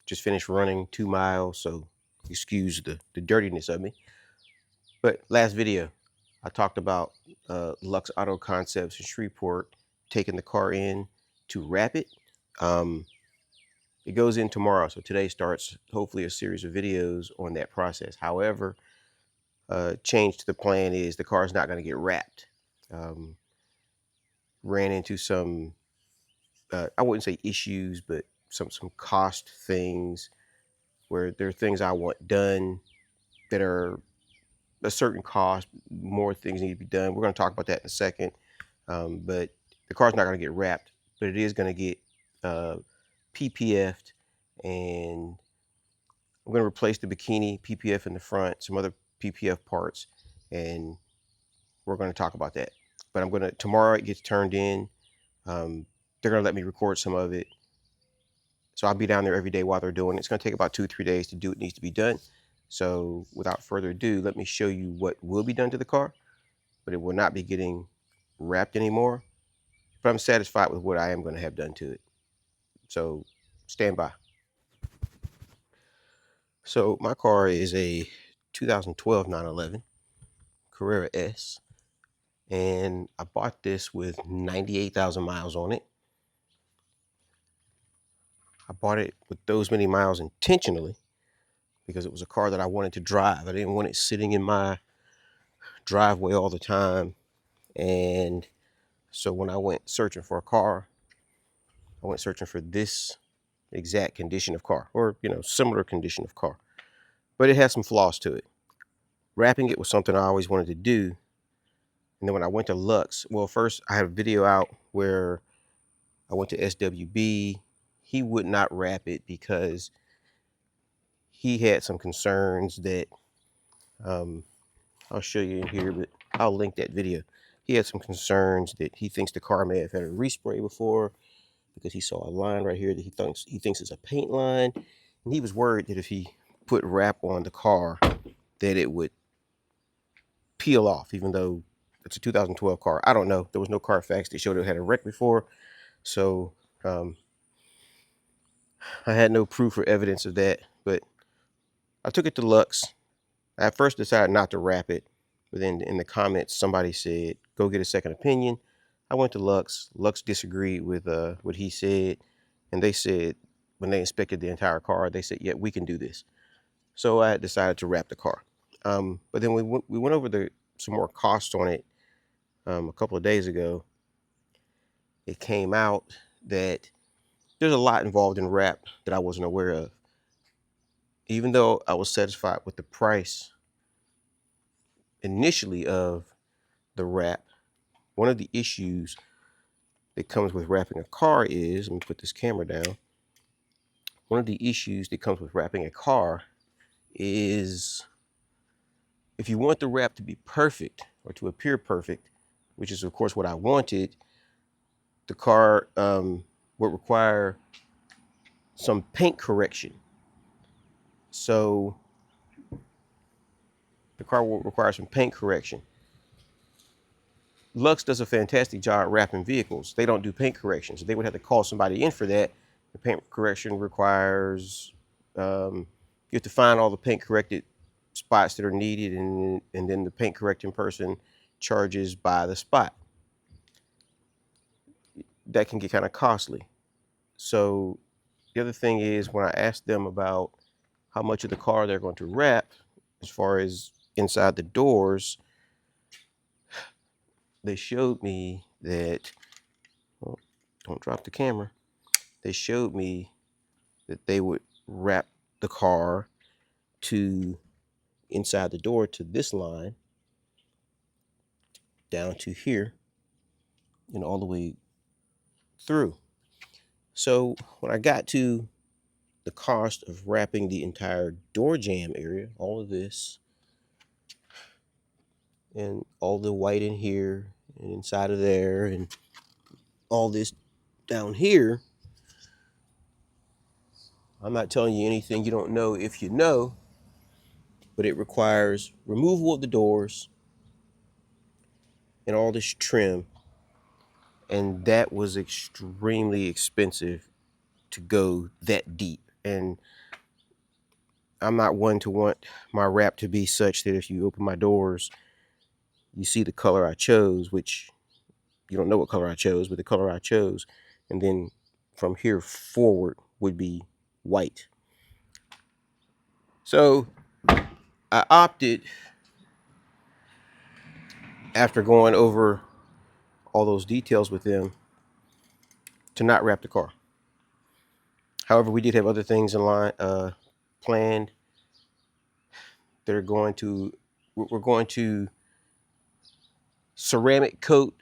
Just finished running 2 miles, so excuse the dirtiness of me. But last video, I talked about Luxe Auto Concepts in Shreveport taking the car in to wrap it. It goes in tomorrow, so today starts hopefully a series of videos on that process. However, change to the plan is the car is not going to get wrapped. Ran into some, I wouldn't say issues, but some cost things where there are things I want done that are a certain cost. More things need to be done. We're going to talk about that in a second. But the car's not going to get wrapped, but it is going to get PPF'd, and I'm going to replace the bikini PPF in the front, some other PPF parts, and we're going to talk about that. But I'm going to, tomorrow it gets turned in. They're going to let me record some of it. So I'll be down there every day while they're doing it. It's going to take about 2 or 3 days to do what needs to be done. So without further ado, let me show you what will be done to the car, but it will not be getting wrapped anymore. But I'm satisfied with what I am going to have done to it. So stand by. So my car is a 2012 911 Carrera S, and I bought this with 98,000 miles on it. I bought it with those many miles intentionally because it was a car that I wanted to drive. I didn't want it sitting in my driveway all the time. And so when I went searching for a car, I went searching for this exact condition of car, or similar condition of car, but it has some flaws to it. Wrapping it was something I always wanted to do. And then when I went to Luxe, well, first I had a video out where I went to SWB. He would not wrap it because he had some concerns that I'll show you in here, but I'll link that video. He had some concerns that he thinks the car may have had a respray before, because he saw a line right here that he thinks is a paint line, and he was worried that if he put wrap on the car that it would peel off, even though it's a 2012 car. I don't know. There was no Carfax that showed it had a wreck before, so I had no proof or evidence of that. But I took it to Luxe. I at first decided not to wrap it, but then in the comments somebody said go get a second opinion. I went to Luxe. Luxe disagreed with what he said, and they said when they inspected the entire car, they said, yeah, we can do this. So I decided to wrap the car. But then we went over some more costs on it a couple of days ago. It came out that there's a lot involved in wrap that I wasn't aware of. Even though I was satisfied with the price initially of the wrap, one of the issues that comes with wrapping a car is, let me put this camera down. One of the issues that comes with wrapping a car is if you want the wrap to be perfect or to appear perfect, which is of course what I wanted, the car would require some paint correction. So the car will require some paint correction. Luxe does a fantastic job wrapping vehicles. They don't do paint corrections. They would have to call somebody in for that. The paint correction requires, you have to find all the paint corrected spots that are needed, and then the paint correcting person charges by the spot. That can get kind of costly. So the other thing is, when I asked them about how much of the car they're going to wrap as far as inside the doors, they showed me that, well, don't drop the camera. They showed me that they would wrap the car to inside the door to this line down to here and all the way through. So when I got to the cost of wrapping the entire door jamb area, all of this and all the white in here and inside of there and all this down here, I'm not telling you anything you don't know if you know, but it requires removal of the doors and all this trim, and that was extremely expensive to go that deep. And I'm not one to want my wrap to be such that if you open my doors, you see the color I chose, which you don't know what color I chose, but the color I chose. And then from here forward would be white. So I opted, after going over all those details with them, to not wrap the car. However, we did have other things in line, planned. They're going to, we're going to ceramic coat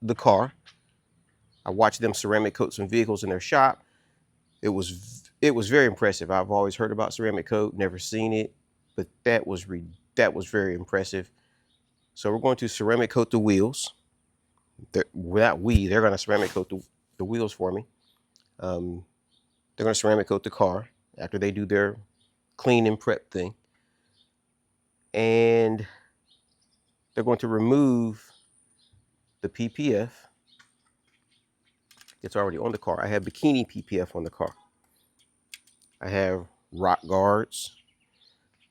the car. I watched them ceramic coat some vehicles in their shop. It was very impressive. I've always heard about ceramic coat, never seen it, but that was very impressive. So we're going to ceramic coat the wheels. They're going to ceramic coat the wheels for me. They're going to ceramic coat the car after they do their clean and prep thing. And they're going to remove the PPF. It's already on the car. I have bikini PPF on the car. I have rock guards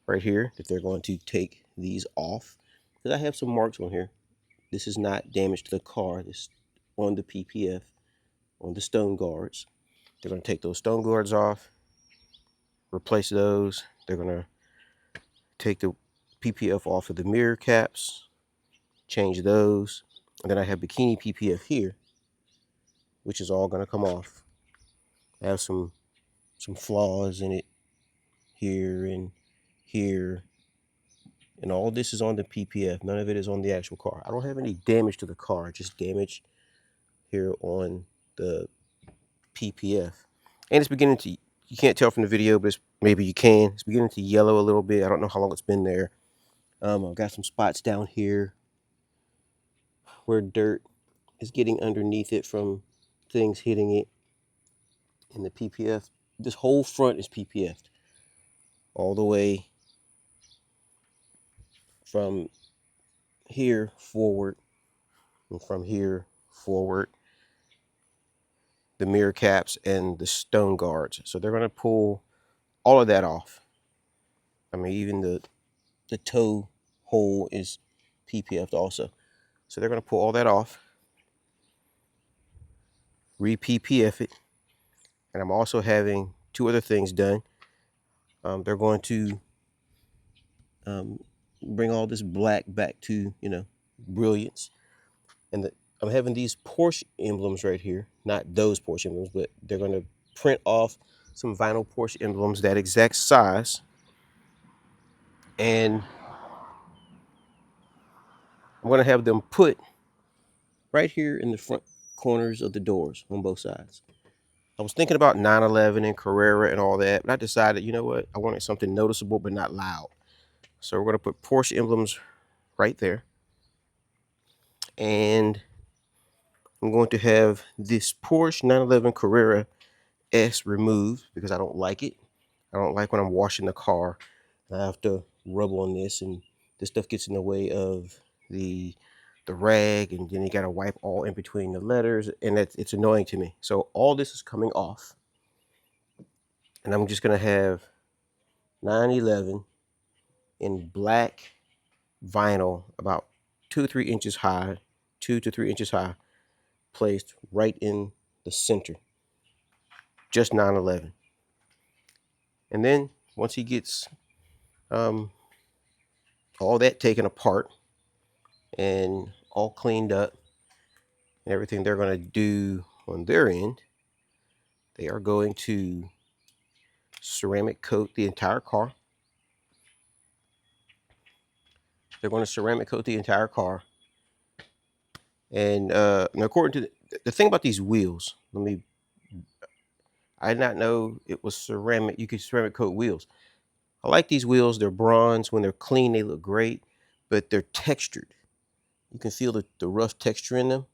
right here that they're going to take these off, because I have some marks on here. This is not damage to the car. This on the PPF, on the stone guards. They're going to take those stone guards off, replace those. They're going to take the PPF off of the mirror caps, change those. And then I have bikini PPF here, which is all going to come off. I have some flaws in it here and here. And all this is on the PPF. None of it is on the actual car. I don't have any damage to the car, just damage here on the PPF. And it's beginning to, you can't tell from the video, but maybe you can. It's beginning to yellow a little bit. I don't know how long it's been there. I've got some spots down here where dirt is getting underneath it from things hitting it. And the PPF, this whole front is PPF'd all the way from here forward, and from here forward, the mirror caps and the stone guards. So they're going to pull all of that off. I mean, even the toe hole is PPF'd also. So they're going to pull all that off, re-PPF it. And I'm also having two other things done. They're going to bring all this black back to, brilliance. And I'm having these Porsche emblems right here. Not those Porsche emblems, but they're going to print off some vinyl Porsche emblems that exact size. And I'm going to have them put right here in the front corners of the doors on both sides. I was thinking about 911 and Carrera and all that, but I decided, you know what? I wanted something noticeable but not loud. So we're going to put Porsche emblems right there. And I'm going to have this Porsche 911 Carrera S removed because I don't like it. I don't like when I'm washing the car and I have to rub on this, and this stuff gets in the way of the rag, and then you got to wipe all in between the letters, and it's annoying to me. So all this is coming off, and I'm just going to have 911 in black vinyl, about 2 to 3 inches high, 2 to 3 inches high, placed right in the center. Just 911. And then once he gets all that taken apart and all cleaned up and everything they're going to do on their end, they are going to ceramic coat the entire car. They're going to ceramic coat the entire car. And according to the thing about these wheels, I did not know it was ceramic. You could ceramic coat wheels. I like these wheels. They're bronze. When they're clean, they look great, but they're textured. You can feel the rough texture in them,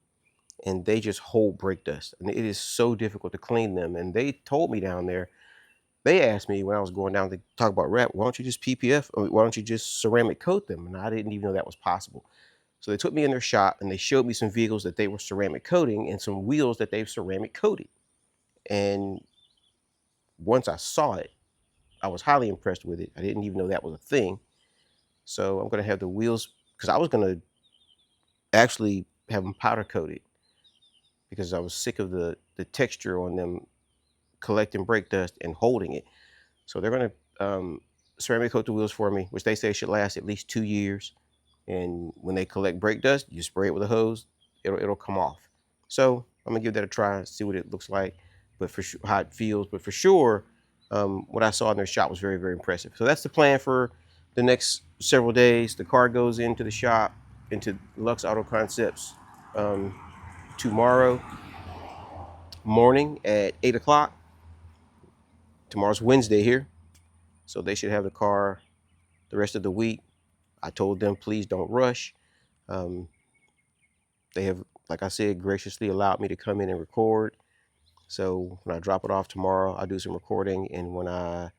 and they just hold brake dust. And it is so difficult to clean them. And they told me down there, they asked me when I was going down to talk about wrap, why don't you just PPF, or why don't you just ceramic coat them? And I didn't even know that was possible. So they took me in their shop and they showed me some vehicles that they were ceramic coating and some wheels that they've ceramic coated. And once I saw it, I was highly impressed with it. I didn't even know that was a thing. So I'm gonna have the wheels, because I was gonna actually have them powder coated because I was sick of the texture on them collecting brake dust and holding it. So they're gonna ceramic coat the wheels for me, which they say should last at least 2 years. And when they collect brake dust, you spray it with a hose, it'll come off. So I'm gonna give that a try, see what it looks like, but for sure how it feels. But for sure, what I saw in their shop was very, very impressive. So that's the plan for the next several days. The car goes into the shop, into Luxe Auto Concepts, tomorrow morning at 8 o'clock. Tomorrow's Wednesday here, so they should have the car the rest of the week. I told them, please don't rush. Um, they have, like I said, graciously allowed me to come in and record. So when I drop it off tomorrow, I'll do some recording. And when I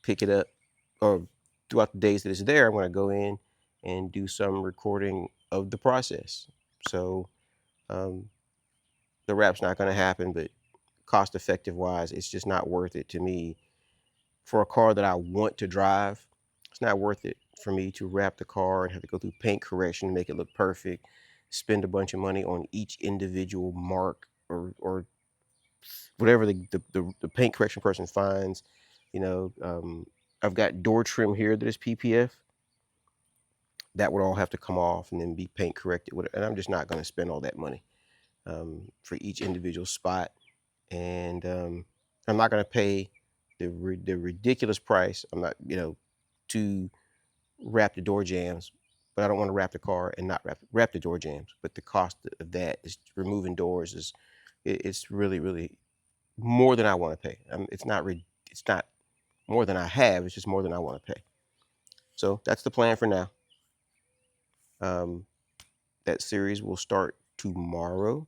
pick it up, or throughout the days that it's there, I'm going to go in and do some recording of the process. So the wrap's not going to happen, but cost effective wise, it's just not worth it to me for a car that I want to drive. It's not worth it for me to wrap the car and have to go through paint correction to make it look perfect, spend a bunch of money on each individual mark or whatever the paint correction person finds. You know, I've got door trim here that is PPF. That would all have to come off and then be paint corrected. And I'm just not going to spend all that money for each individual spot. And I'm not going to pay the ridiculous price. I'm not, to wrap the door jambs, but I don't want to wrap the car and not wrap the door jambs. But the cost of that is removing doors is it's really, really more than I want to pay. It's not more than I have. It's just more than I want to pay. So that's the plan for now. Um, that series will start tomorrow.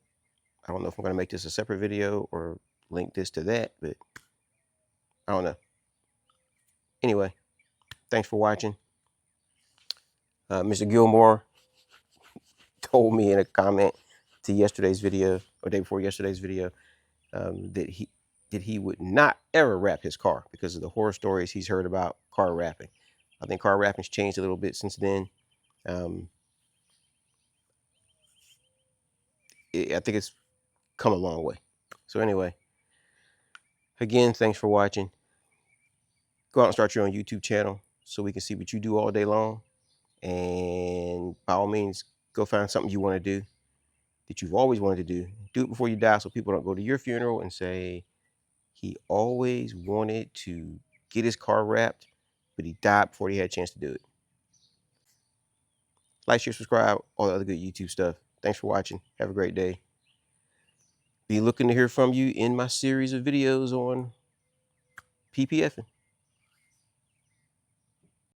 I don't know if I'm going to make this a separate video or link this to that, but I don't know. Anyway, thanks for watching. Mr. Gilmore told me in a comment to yesterday's video, or day before yesterday's video, that he would not ever wrap his car because of the horror stories he's heard about car wrapping. I think car wrapping's changed a little bit since then. I think it's come a long way. So anyway, again, thanks for watching. Go out and start your own YouTube channel so we can see what you do all day long. And by all means, go find something you want to do that you've always wanted to do. Do it before you die so people don't go to your funeral and say, he always wanted to get his car wrapped, but he died before he had a chance to do it. Like, share, subscribe, all the other good YouTube stuff. Thanks for watching. Have a great day. Be looking to hear from you in my series of videos on PPFing.